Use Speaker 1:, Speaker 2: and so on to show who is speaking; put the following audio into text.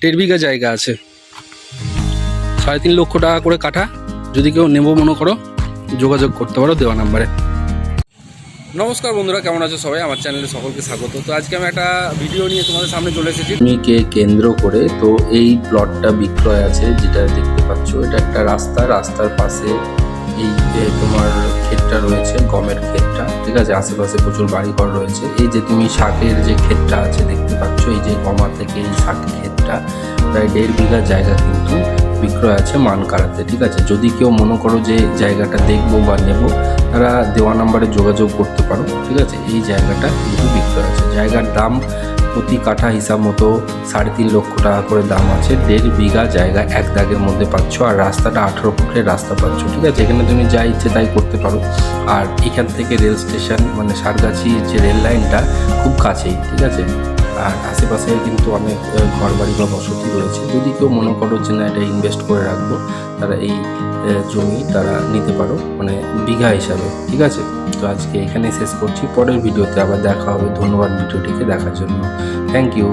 Speaker 1: 1.5 বিঘা জায়গা আছে, 3.5 লক্ষ টাকা করে কাঠা। যদি কেউ নেবো মনে করো, যোগাযোগ করতে পারো দেওয়া নাম্বারে। নমস্কার বন্ধুরা, কেমন আছো সবাই? আমার চ্যানেলে সকলকে স্বাগত। তো আজকে আমি একটা ভিডিও নিয়ে তোমাদের সামনে চলে এসেছি।
Speaker 2: জমিকে কেন্দ্র করে তো এই প্লটটা বিক্রয় আছে, যেটা দেখতে পাচ্ছ। এটা একটা রাস্তার পাশে এই তোমার ক্ষেতটা রয়েছে, গমের ক্ষেতটা, ঠিক আছে। আশেপাশে প্রচুর বাড়িঘর রয়েছে। এই যে তুমি শাকের যে ক্ষেতটা আছে দেখতে পাচ্ছ, এই যে গমা থেকে এই শাক ক্ষেতটা প্রায় 1.5 বিঘা জায়গা কিন্তু বিক্রয় আছে মানকাড়াতে, ঠিক আছে। যদি কেউ মনে করো যে জায়গাটা দেখবো বা নেব, তারা দেওয়া নাম্বারে যোগাযোগ করতে পারো, ঠিক আছে। এই জায়গাটা কিন্তু বিক্রয় আছে। জায়গার দাম প্রতি কাঠা হিসাব মতো 3.5 লক্ষ টাকা করে দাম আছে। 1.5 বিঘা জায়গা এক দাগের মধ্যে পাচ্ছ, আর রাস্তাটা 18 ফুটের রাস্তা পাচ্ছ, ঠিক আছে। এখানে তুমি যা ইচ্ছে তাই করতে পারো। আর এখান থেকে রেল স্টেশন মানে সারগাছি যে রেল লাইনটা খুব কাছেই, ঠিক আছে। আর আশেপাশে কিন্তু অনেক ঘরবাড়ি বা বসতি রয়েছে। যদি কেউ মনে করো যে না এটা ইনভেস্ট করে রাখবো, তারা এই জমি তারা নিতে পারো, মানে বিঘা হিসাবে, ঠিক আছে। তো আজকে এখানেই শেষ করছি। পরের ভিডিওতে আবার দেখা হবে। ধন্যবাদ ভিডিওটিকে দেখার জন্য। Thank you.